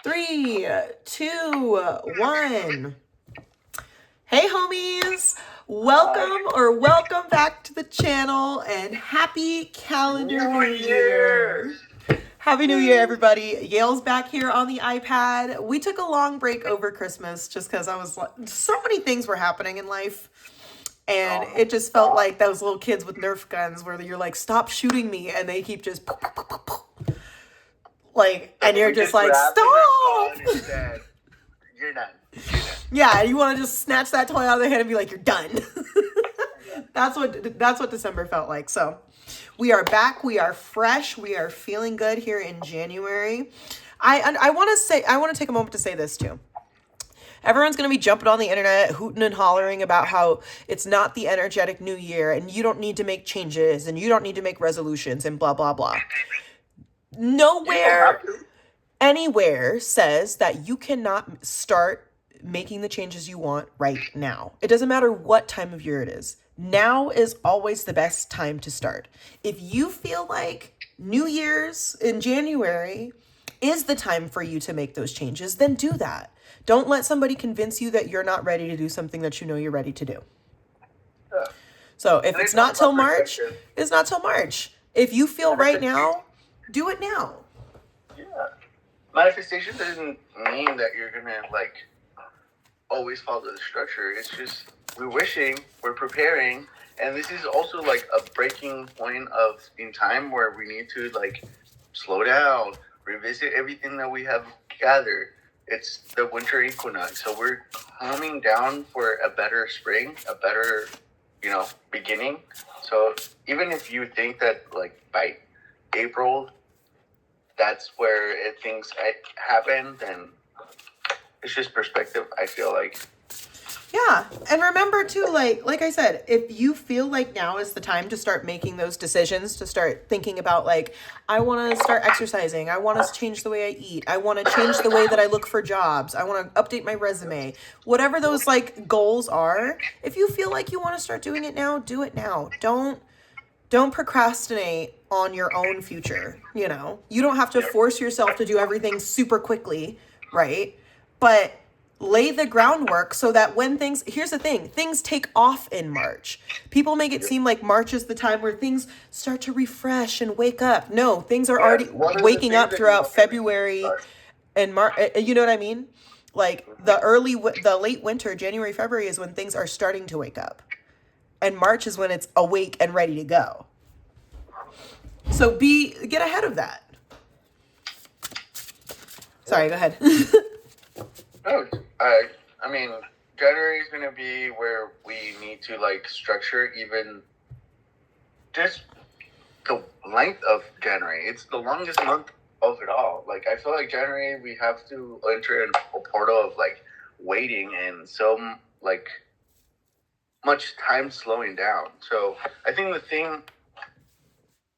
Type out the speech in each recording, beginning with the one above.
3, 2, 1. Hey homies, welcome back to the channel and happy calendar New Year. Happy New Year, everybody. Yale's back here on the iPad. We took a long break over Christmas just because so many things were happening in life. And it just felt like those little kids with Nerf guns where you're like, stop shooting me. And they keep just and you're just like, stop. You're done. Yeah, you want to just snatch that toy out of their hand and be like, you're done. That's what December felt like. So we are back. We are fresh. We are feeling good here in January. I want to take a moment to say this too. Everyone's going to be jumping on the internet, hooting and hollering about how it's not the energetic new year and you don't need to make changes and you don't need to make resolutions and blah, blah, blah. Nowhere, anywhere says that you cannot start making the changes you want right now. It doesn't matter what time of year it is. Now is always the best time to start. If you feel like New Year's in January is the time for you to make those changes, then do that. Don't let somebody convince you that you're not ready to do something that you know you're ready to do. Yeah. So if it's not till March, it's not till March. If you feel right now, do it now. Yeah. Manifestation doesn't mean that you're going to always follow the structure. It's just we're wishing, we're preparing, and this is also a breaking point in time where we need to slow down, revisit everything that we have gathered. It's the winter equinox, so we're calming down for a better spring, a better, beginning. So even if you think that by April, that's where things happen, then it's just perspective, I feel like. Yeah. And remember too, like I said, if you feel like now is the time to start making those decisions, to start thinking about I want to start exercising. I want to change the way I eat. I want to change the way that I look for jobs. I want to update my resume. Whatever those goals are, if you feel like you want to start doing it now, do it now. Don't procrastinate on your own future. You don't have to force yourself to do everything super quickly, right? But lay the groundwork so that here's the thing, things take off in March. People make it seem like March is the time where things start to refresh and wake up. No, things are already waking up throughout February and March. You know what I mean? The late winter, January, February is when things are starting to wake up. And March is when it's awake and ready to go. So get ahead of that. Sorry, go ahead. No, I mean, January is going to be where we need to structure even just the length of January. It's the longest month of it all. I feel like January we have to enter in a portal of waiting and so much time slowing down. So I think the thing,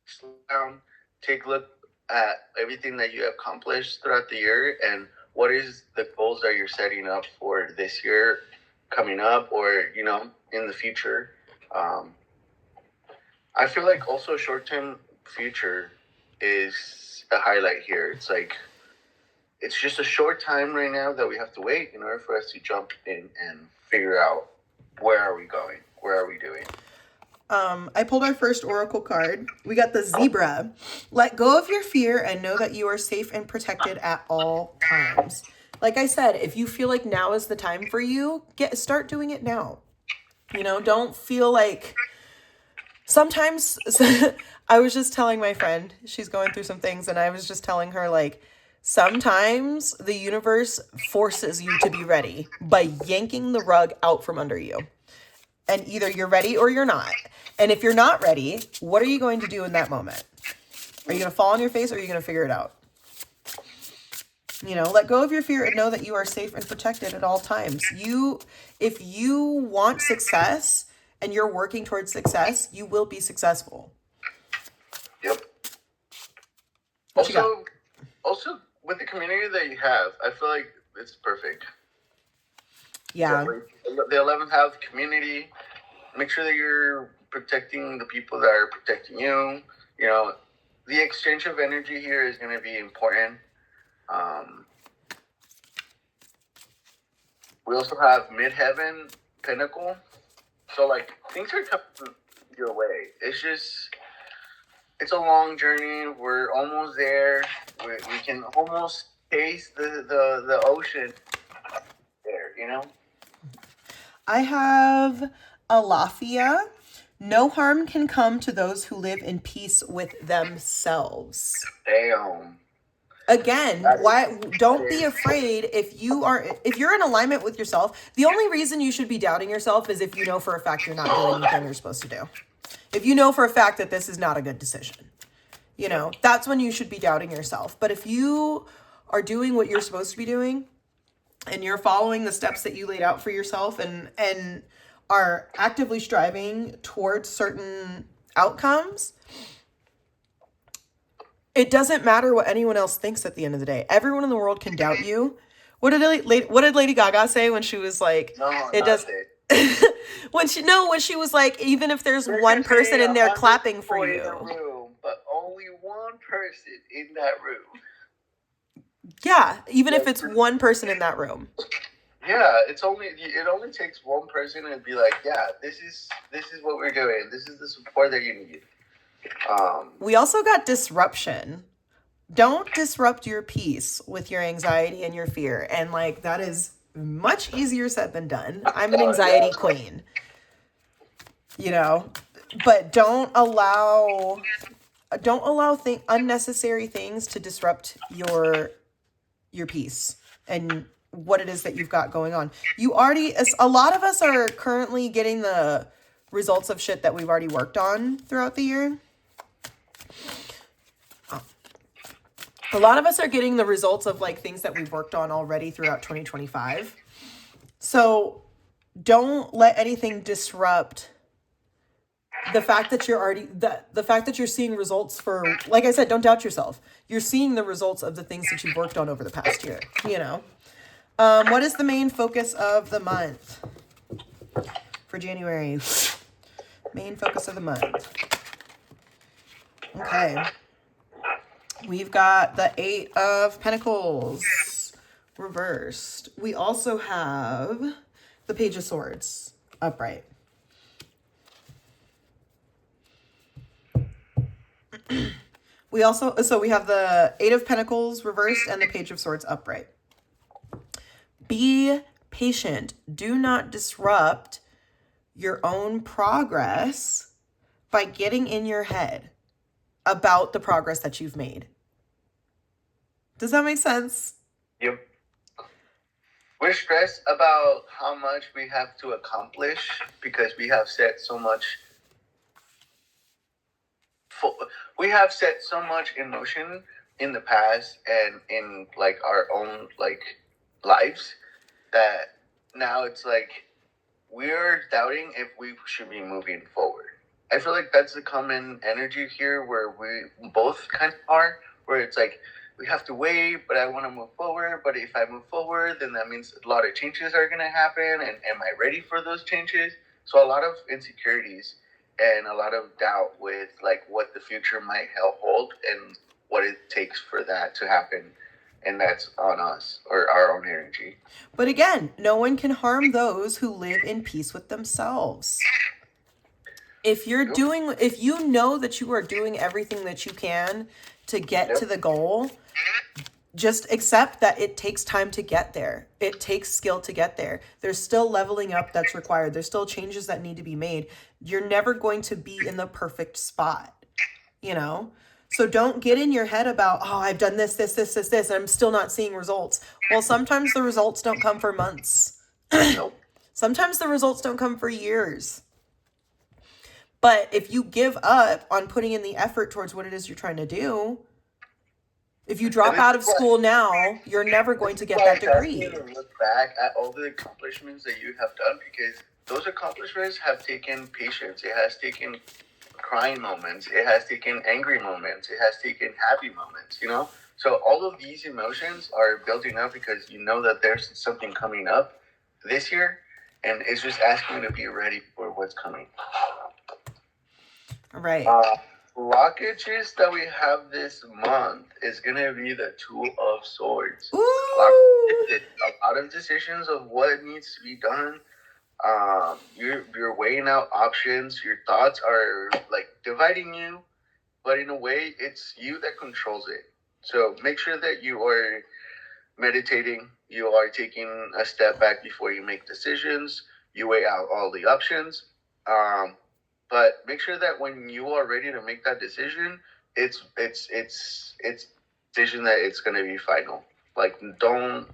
slow down, take a look at everything that you accomplished throughout the year and what is the goals that you're setting up for this year coming up or, in the future. I feel like also short-term future is a highlight here. It's just a short time right now that we have to wait in order for us to jump in and figure out where are we going? Where are we doing? I pulled our first oracle card. We got the zebra. Let go of your fear and know that you are safe and protected at all times. Like I said, if you feel like now is the time for you, start doing it now. Don't feel like sometimes I was just telling my friend, she's going through some things, and I was just telling her sometimes the universe forces you to be ready by yanking the rug out from under you. And either you're ready or you're not. And if you're not ready, what are you going to do in that moment? Are you going to fall on your face or are you going to figure it out? Let go of your fear and know that you are safe and protected at all times. If you want success and you're working towards success, you will be successful. Yep. Also, with the community that you have, I feel like it's perfect. Yeah. The 11th house community, make sure that you're protecting the people that are protecting you. The exchange of energy here is going to be important. We also have midheaven, pinnacle. So like things are coming your way. It's a long journey. We're almost there. We can almost taste the ocean there. You know. I have Alafia. No harm can come to those who live in peace with themselves. Damn. Again, why don't be afraid if you're in alignment with yourself. The only reason you should be doubting yourself is if you know for a fact you're not doing anything you're supposed to do. If you know for a fact that this is not a good decision. You know, that's when you should be doubting yourself. But if you are doing what you're supposed to be doing and you're following the steps that you laid out for yourself and are actively striving towards certain outcomes, it doesn't matter what anyone else thinks at the end of the day. Everyone in the world can doubt you. What did Lady Gaga say when she was like, No, it does when she was like, even if there's one person in there clapping for you. In the room, but only one person in that room. Yeah, even if it's one person in that room. Yeah, it only takes one person to be like, yeah, this is what we're doing. This is the support that you need. We also got disruption. Don't disrupt your peace with your anxiety and your fear. And like, that is much easier said than done. I'm an anxiety queen, you know, but don't allow unnecessary things to disrupt your peace and what it is that you've got going on. A lot of us are currently getting the results of shit that we've already worked on throughout the year. A lot of us are getting the results of like things that we've worked on already throughout 2025. So don't let anything disrupt the fact that the fact that you're seeing results for, like I said, don't doubt yourself. You're seeing the results of the things that you've worked on over the past year, you know. What is the main focus of the month for January? Main focus of the month. Okay. We've got the 8 of Pentacles reversed. We also have the Page of Swords upright. We have the 8 of Pentacles reversed and the Page of Swords upright. Be patient. Do not disrupt your own progress by getting in your head about the progress that you've made. Does that make sense? Yep. We're stressed about how much we have to accomplish because we have set so much in motion in the past and in like our own like lives that now it's like we're doubting if we should be moving forward. I feel like that's a common energy here where we both kind of are, where it's like we have to wait, but I want to move forward. But if I move forward, then that means a lot of changes are going to happen. And am I ready for those changes? So a lot of insecurities and a lot of doubt with like what the future might hold and what it takes for that to happen. And that's on us or our own energy. But again, no one can harm those who live in peace with themselves. If you know that you are doing everything that you can to get to the goal, just accept that it takes time to get there. It takes skill to get there. There's still leveling up that's required. There's still changes that need to be made. You're never going to be in the perfect spot, you know? So don't get in your head about, oh, I've done this, and I'm still not seeing results. Well, sometimes the results don't come for months. Sometimes the results don't come for years. But if you give up on putting in the effort towards what it is you're trying to do, if you drop out of school now, you're never going to get that degree. Look back at all the accomplishments that you have done because those accomplishments have taken patience. It has taken crying moments. It has taken angry moments. It has taken happy moments, you know? So all of these emotions are building up because you know that there's something coming up this year and it's just asking you to be ready for what's coming. Right. Blockages that we have this month is going to be the Two of Swords. Ooh! a lot of decisions of what needs to be done. You're weighing out options. Your thoughts are like dividing you, but in a way, it's you that controls it. So make sure that you are meditating. You are taking a step back before you make decisions. You weigh out all the options. Um, but make sure that when you are ready to make that decision, it's decision that it's going to be final. Like don't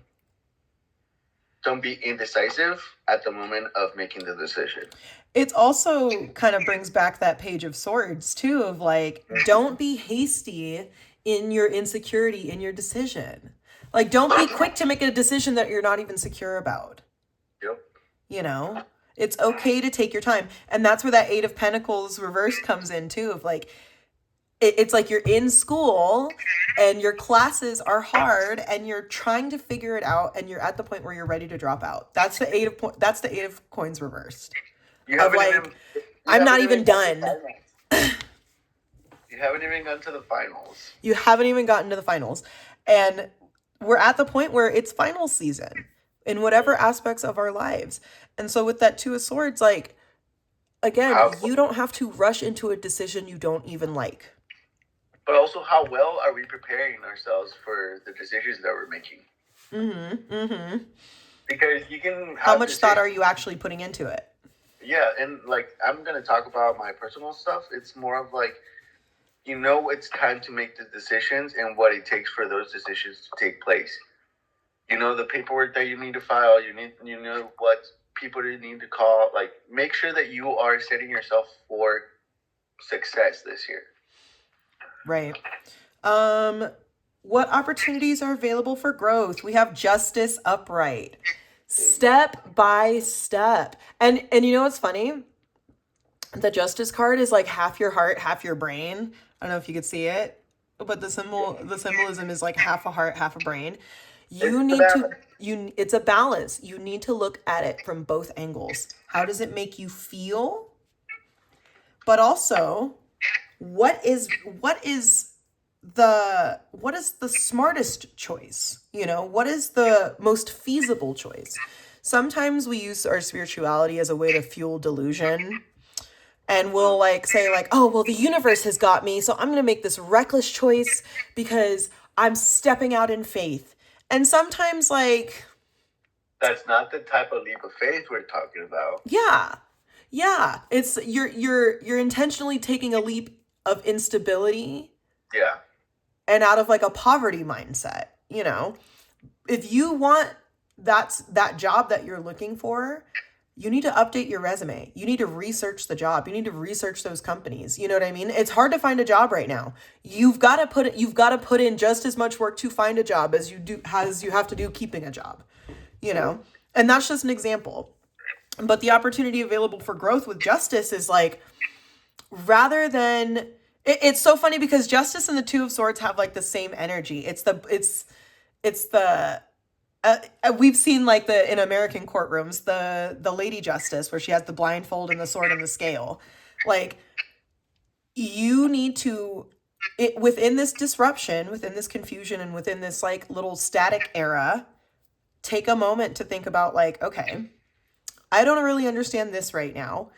be indecisive at the moment of making the decision. It also kind of brings back that page of swords too, of like, don't be hasty in your insecurity in your decision. Like, don't be quick to make a decision that you're not even secure about. Yep. You know, it's okay to take your time. And that's where that Eight of Pentacles reverse comes in too, of like, it's like you're in school and your classes are hard and you're trying to figure it out and you're at the point where you're ready to drop out. That's the that's the Eight of Coins reversed. You Of haven't like, even. I'm not even done. You haven't even gone to the finals. You haven't even gotten to the finals. And we're at the point where it's final season in whatever aspects of our lives. And so with that Two of Swords, like, again, you don't have to rush into a decision you don't even like. But also, how well are we preparing ourselves for the decisions that we're making? Because you can. How much thought are you actually putting into it? Yeah, and like I'm gonna talk about my personal stuff. It's more of like, it's time to make the decisions and what it takes for those decisions to take place. The paperwork that you need to file. You know what people you need to call. Like, make sure that you are setting yourself for success this year. Right. What opportunities are available for growth? We have Justice upright. Step by step. And you know what's funny? The Justice card is like half your heart, half your brain. I don't know if you could see it, but the symbolism is like half a heart, half a brain. It's a balance. You need to look at it from both angles. How does it make you feel? But also, what is the smartest choice? What is the most feasible choice? Sometimes we use our spirituality as a way to fuel delusion. And we'll like say like, oh, well, the universe has got me, so I'm going to make this reckless choice because I'm stepping out in faith. And sometimes like, that's not the type of leap of faith we're talking about. Yeah. It's you're intentionally taking a leap of instability. Yeah. And out of like a poverty mindset, if you want that job that you're looking for, you need to update your resume. You need to research the job. You need to research those companies. You know what I mean? It's hard to find a job right now. You've got to put in just as much work to find a job as you have to do keeping a job. And that's just an example. But the opportunity available for growth with Justice is like, rather than it's so funny because Justice and the Two of Swords have like the same energy. We've seen like in American courtrooms, the Lady Justice, where she has the blindfold and the sword and the scale. Like, you need to, within this disruption, within this confusion, and within this like little static era, take a moment to think about like, okay, I don't really understand this right now.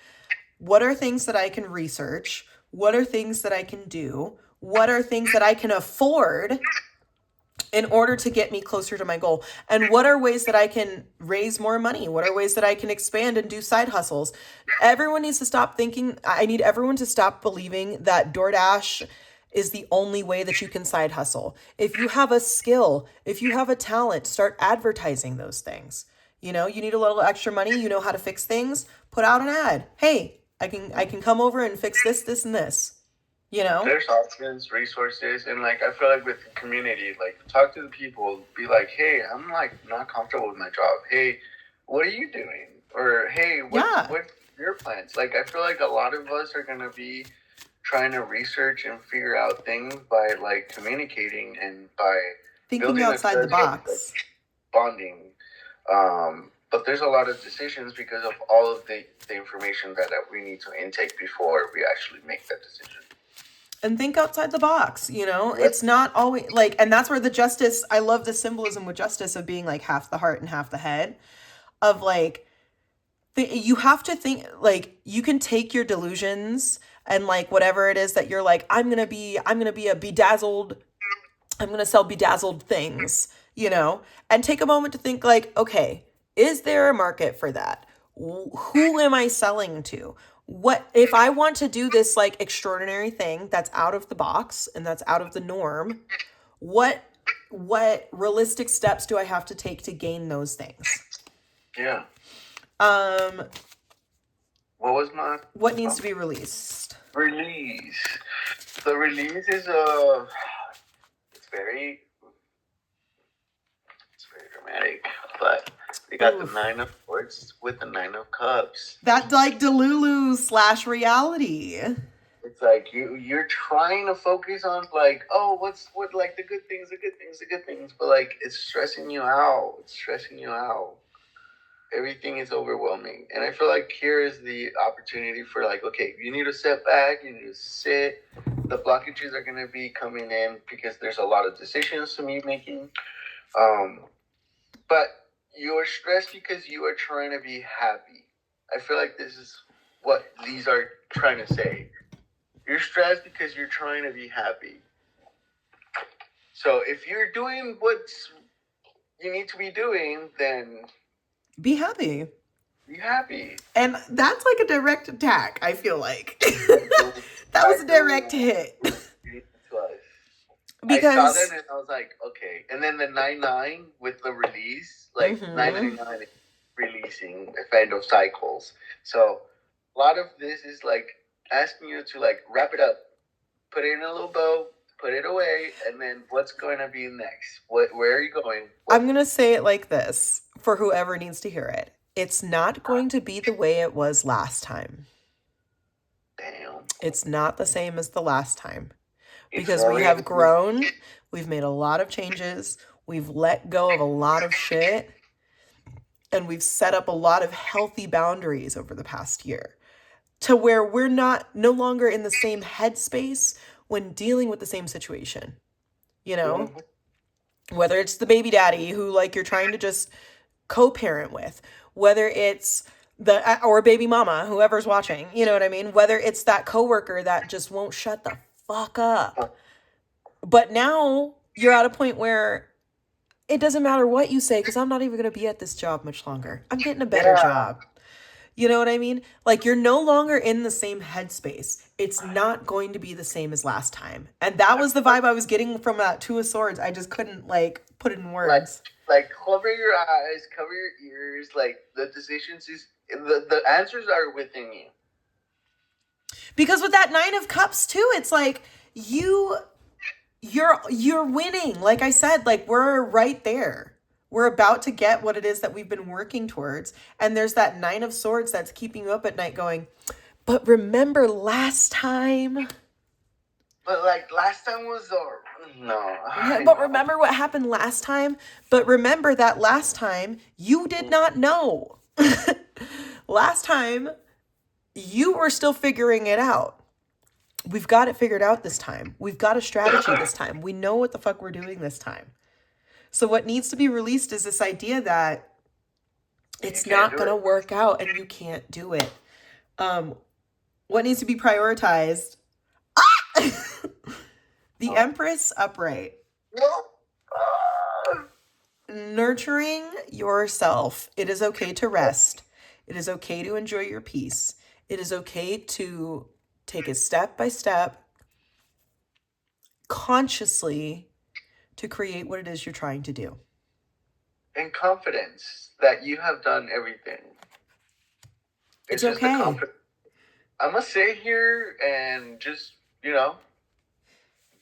What are things that I can research? What are things that I can do? What are things that I can afford in order to get me closer to my goal? And what are ways that I can raise more money? What are ways that I can expand and do side hustles? Everyone needs to stop thinking, I need everyone to stop believing that DoorDash is the only way that you can side hustle. If you have a skill, if you have a talent, start advertising those things. You need a little extra money, you know how to fix things, put out an ad. Hey, I can come over and fix this and this. There's options, resources, and like I feel like with the community, like talk to the people, be like, hey, I'm like not comfortable with my job. Hey, what are you doing? Or hey, what's your plans? Like I feel like a lot of us are gonna be trying to research and figure out things by like communicating and by thinking outside the box, bonding. But there's a lot of decisions because of all of the information that we need to intake before we actually make that decision. and think outside the box, you know? Yep. It's not always like, and that's where the justice, I love the symbolism with justice of being like half the heart and half the head, of like, you have to think, like, you can take your delusions and like whatever it is that you're like, I'm gonna be a bedazzled, I'm gonna sell bedazzled things, you know, and take a moment to think like, okay, is there a market for that? Who am I selling to? What if I want to do this like extraordinary thing that's out of the box and that's out of the norm? What what realistic steps do I have to take to gain those things? Yeah. Um, What was my what needs to be released? release? The release is it's very dramatic, but we got Oof. the 9 of Swords with the 9 of Cups. That like Delulu slash reality. It's like you're trying to focus on like, oh, what like the good things, the good things, but like it's stressing you out. It's stressing you out. Everything is overwhelming, and I feel like here is the opportunity for like, okay, you need to step back, you need to sit. The blockages are gonna be coming in because there's a lot of decisions to be making. But you are stressed because you are trying to be happy. I feel like this is what these are trying to say. You're stressed because you're trying to be happy. So if you're doing what you need to be doing, then Be happy. be happy. And that's like a direct attack, I feel like. That was a direct hit. I saw that Because and I was like, okay. And then the 9-9 with the release, like 999 is releasing a end of cycles. So a lot of this is like asking you to like wrap it up, put it in a little bow, put it away, and then what's going to be next? Where are you going? I'm going to say it like this for whoever needs to hear it. It's not going to be the way it was last time. Damn. It's not the same as the last time. Because we have grown, we've made a lot of changes, we've let go of a lot of shit, and we've set up a lot of healthy boundaries over the past year to where we're no longer in the same headspace when dealing with the same situation. You know? Whether it's the baby daddy who like you're trying to just co-parent with, whether it's the or baby mama, whoever's watching, you know what I mean? Whether it's that coworker that just won't shut the fuck up. But now you're at a point where it doesn't matter what you say because I'm not even going to be at this job much longer. I'm getting a better job. You know what I mean? Like you're no longer in the same headspace. It's not going to be the same as last time. And that was the vibe I was getting from that 2 of Swords. I just couldn't like put it in words. Like cover your eyes, cover your ears. Like the decisions is the answers are within you. Because with that 9 of Cups too, it's like you're winning. Like I said, like we're right there. We're about to get what it is that we've been working towards. And there's that 9 of Swords that's keeping you up at night going, but remember last time? But like last time was no. Yeah, but remember what happened last time? But remember that last time you did not know. Last time you were still figuring it out. We've got it figured out this time. We've got a strategy this time. We know what the fuck we're doing this time. So what needs to be released is this idea that it's not going to work out and you can't do it. What needs to be prioritized? The Empress upright. Nurturing yourself. It is okay to rest. It is okay to enjoy your peace. It is okay to take it step by step, consciously, to create what it is you're trying to do. And confidence that you have done everything. It's okay. I'm going to sit here and just,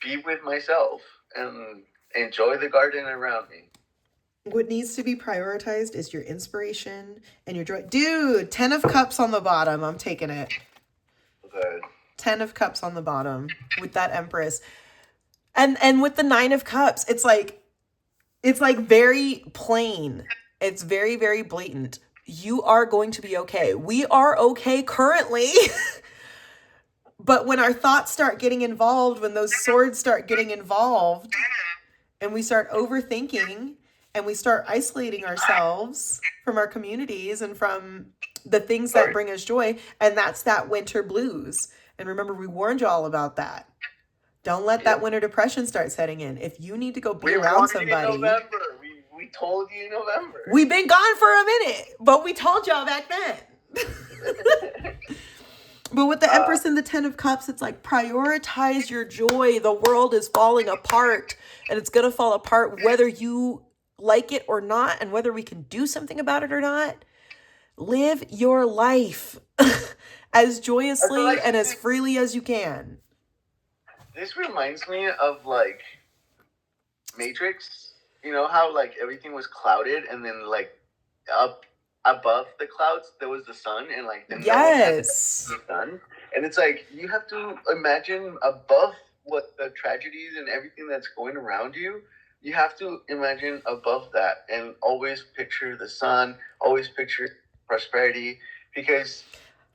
be with myself and enjoy the garden around me. What needs to be prioritized is your inspiration and your joy. Dude, 10 of Cups on the bottom. I'm taking it. Okay. 10 of Cups on the bottom with that Empress. And with the 9 of Cups, it's like very plain. It's very, very blatant. You are going to be okay. We are okay currently. But when our thoughts start getting involved, when those swords start getting involved, and we start overthinking and we start isolating ourselves from our communities and from the things that Sorry. bring us joy, and that's that winter blues. And remember, we warned you all about that. Don't let that Yep. winter depression start setting in. If you need to go be We around warned you in somebody, November. We told you in November. we've been gone for a minute, but we told y'all back then. But with the Empress and the Ten of Cups, it's like prioritize your joy. The world is falling apart, and it's going to fall apart whether you like it or not, and whether we can do something about it or not. Live your life as joyously like and as freely as you can. This reminds me of like Matrix. You know how like everything was clouded, and then like up above the clouds there was the sun, and like then no one had the sun. And it's like you have to imagine above what the tragedies and everything that's going around you. You have to imagine above that, and always picture the sun. Always picture prosperity, because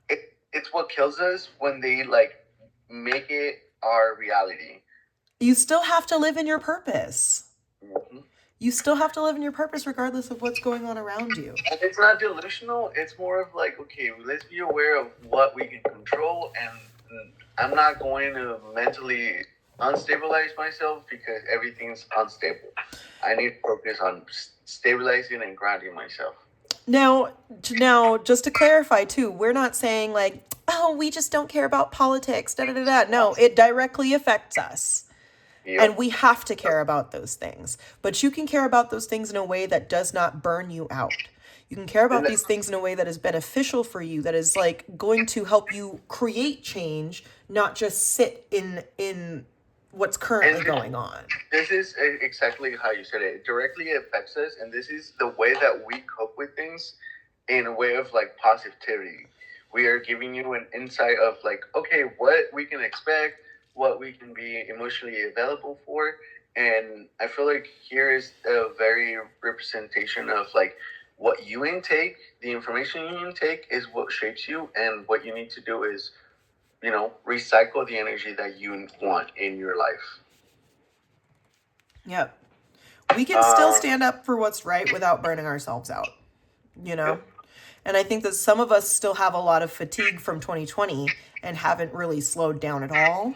it's what kills us when they like make it our reality. You still have to live in your purpose. Mm-hmm. You still have to live in your purpose regardless of what's going on around you. And it's not delusional. It's more of like, okay, let's be aware of what we can control, and I'm not going to mentally unstabilize myself because everything's unstable. I need to focus on stabilizing and grounding myself. Now, just to clarify too, we're not saying like, oh, we just don't care about politics. Da da da da. No, it directly affects us. Yep. And we have to care about those things. But you can care about those things in a way that does not burn you out. You can care about these things in a way that is beneficial for you, that is like going to help you create change, not just sit in what's currently going on. This is exactly how you said it. It directly affects us, and this is the way that we cope with things in a way of like positivity. We are giving you an insight of like, okay, what we can expect, what we can be emotionally available for. And I feel like here is a very representation of like what you intake, the information you intake is what shapes you, and what you need to do is, you know, recycle the energy that you want in your life. Yep. We can still stand up for what's right without burning ourselves out, you know? Yep. And I think that some of us still have a lot of fatigue from 2020 and haven't really slowed down at all.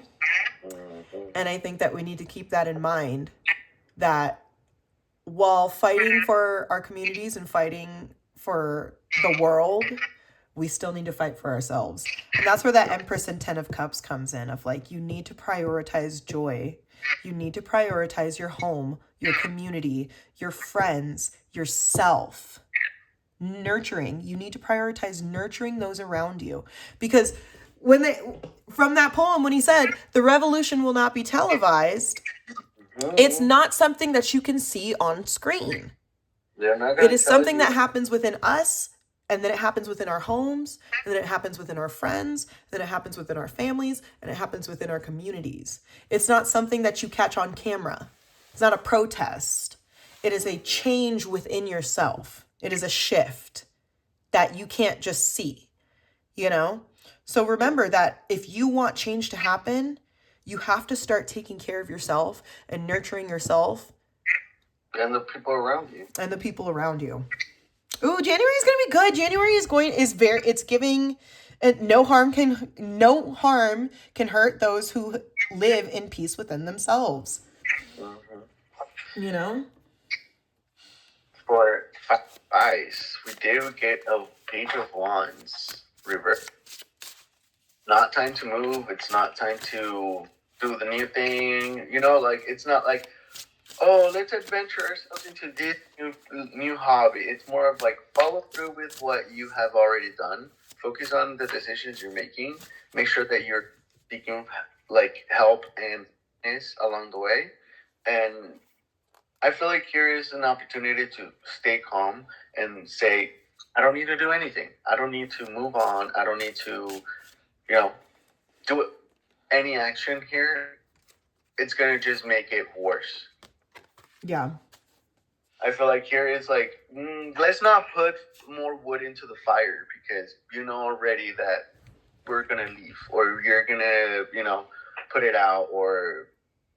And I think that we need to keep that in mind, that while fighting for our communities and fighting for the world, we still need to fight for ourselves. And that's where that Empress and Ten of Cups comes in, of like, you need to prioritize joy. You need to prioritize your home, your community, your friends, yourself. Nurturing. You need to prioritize nurturing those around you. Because from that poem, when he said, the revolution will not be televised, it's not something that you can see on screen. It is something that happens within us, and then it happens within our homes, and then it happens within our friends, then it happens within our families, and it happens within our communities. It's not something that you catch on camera. It's not a protest. It is a change within yourself. It is a shift that you can't just see, you know? So remember that if you want change to happen, you have to start taking care of yourself and nurturing yourself. And the people around you. And the people around you. Ooh, January is going to be good. January it's giving, no harm can hurt those who live in peace within themselves. Mm-hmm. You know? For ice, we do get a Page of Wands reverse. Not time to move. It's not time to do the new thing. You know, like, it's not like, oh, let's adventure ourselves into this new hobby. It's more of like, follow through with what you have already done. Focus on the decisions you're making. Make sure that you're seeking like help and along the way. And I feel like here is an opportunity to stay calm and say, I don't need to do anything. I don't need to move on. I don't need to, you know, do any action here. It's going to just make it worse. Yeah. I feel like here is like, let's not put more wood into the fire, because you know already that we're gonna leave, or you're gonna, put it out, or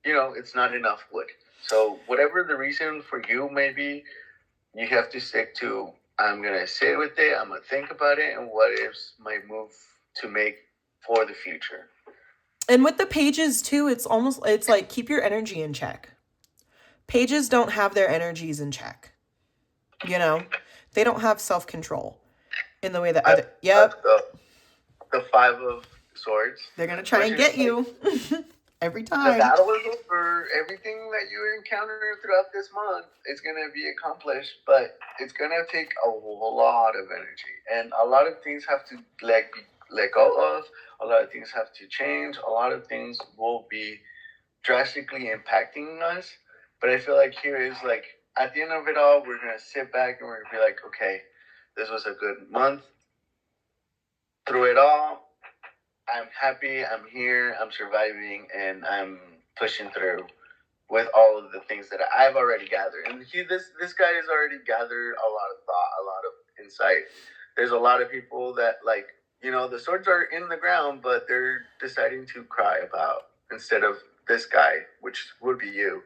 it's not enough wood. So whatever the reason for you may be, you have to stick to, I'm gonna sit with it, I'm gonna think about it, and what is my move to make for the future. And with the pages too, it's like keep your energy in check. Pages don't have their energies in check. They don't have self-control in the way that other. Yep. The Five of Swords. They're gonna try and get you every The time. battle is over. Everything that you encounter throughout this month is going to be accomplished, but it's going to take a lot of energy, and a lot of things have to let go of. A lot of things have to change. A lot of things will be drastically impacting us. But I feel like here is like, at the end of it all, we're going to sit back and we're going to be like, okay, this was a good month. Through it all, I'm happy, I'm here, I'm surviving, and I'm pushing through with all of the things that I've already gathered. And this guy has already gathered a lot of thought, a lot of insight. There's a lot of people that, like, the swords are in the ground, but they're deciding to cry about, instead of this guy, which would be you,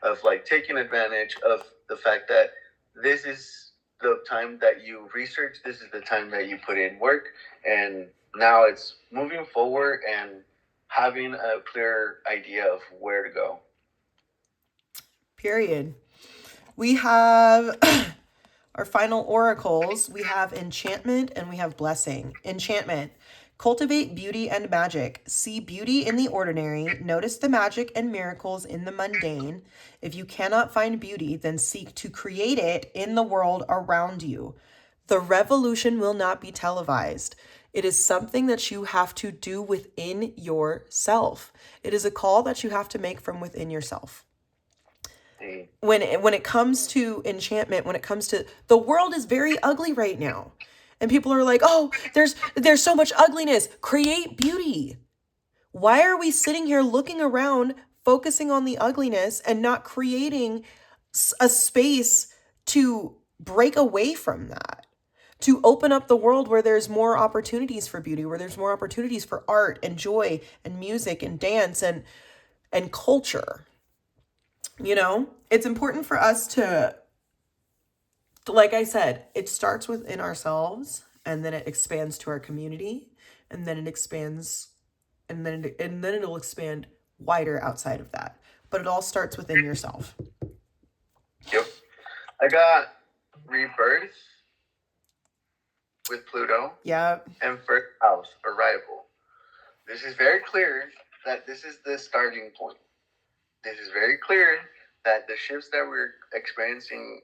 of like taking advantage of the fact that this is the time that you research, this is the time that you put in work, and now it's moving forward and having a clear idea of where to go. Period. We have our final oracles. We have enchantment and we have blessing. Enchantment. Cultivate beauty and magic. See beauty in the ordinary. Notice the magic and miracles in the mundane. If you cannot find beauty, then seek to create it in the world around you. The revolution will not be televised. It is something that you have to do within yourself. It is a call that you have to make from within yourself. When it comes to enchantment, when it comes to, the world is very ugly right now. And people are like, oh, there's so much ugliness. Create beauty. Why are we sitting here looking around, focusing on the ugliness and not creating a space to break away from that? To open up the world where there's more opportunities for beauty, where there's more opportunities for art and joy and music and dance and culture. It's important for us to, like I said, it starts within ourselves, and then it expands to our community, and then it expands, and then it'll expand wider outside of that. But it all starts within yourself. Yep. I got rebirth with Pluto. Yeah. And first house, arrival. This is very clear that this is the starting point. This is very clear that the shifts that we're experiencing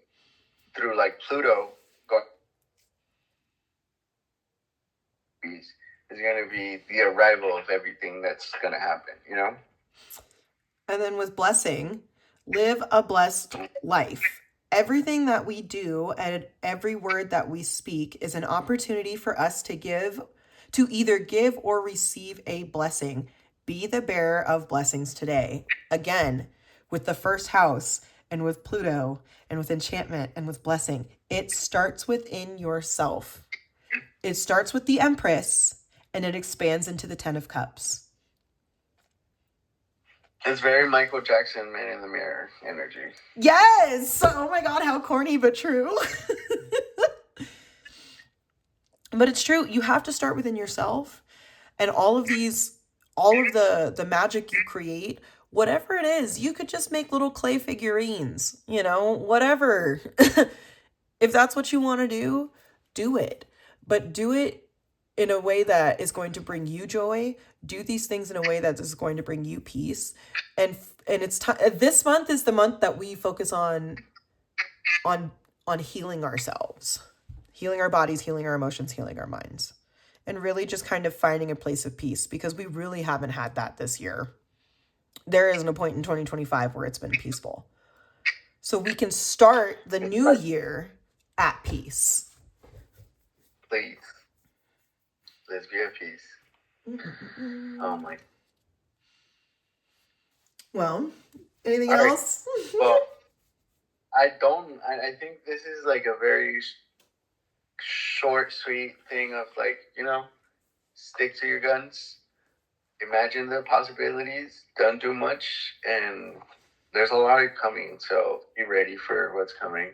through like Pluto is going to be the arrival of everything that's going to happen, And then with blessing, live a blessed life. Everything that we do and every word that we speak is an opportunity for us to either give or receive a blessing. Be the bearer of blessings today. Again, with the first house and with Pluto and with enchantment and with blessing, it starts within yourself. It starts with the Empress and it expands into the Ten of Cups. It's very Michael Jackson, Man in the Mirror energy. Yes! Oh my God, how corny, but true. But it's true. You have to start within yourself. And all of the magic you create, whatever it is, you could just make little clay figurines, whatever. If that's what you want to do it. But do it in a way that is going to bring you joy. Do these things in a way that is going to bring you peace. And it's this month is the month that we focus on healing ourselves, healing our bodies, healing our emotions, healing our minds, and really just kind of finding a place of peace, because we really haven't had that this year. There isn't a point in 2025 where it's been peaceful. So we can start the new year at peace. Please. Let's be at peace. Oh my. Well, anything else? Well, I think this is like a very short, sweet thing of like, stick to your guns, imagine the possibilities, don't do much, and there's a lot coming, so be ready for what's coming.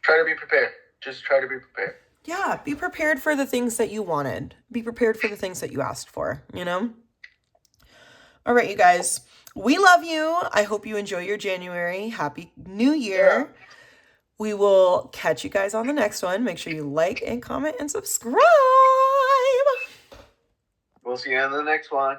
Try to be prepared. Just try to be prepared. Yeah, be prepared for the things that you wanted. Be prepared for the things that you asked for, you know? All right, you guys. We love you. I hope you enjoy your January. Happy New Year. Yeah. We will catch you guys on the next one. Make sure you like and comment and subscribe. We'll see you on the next one.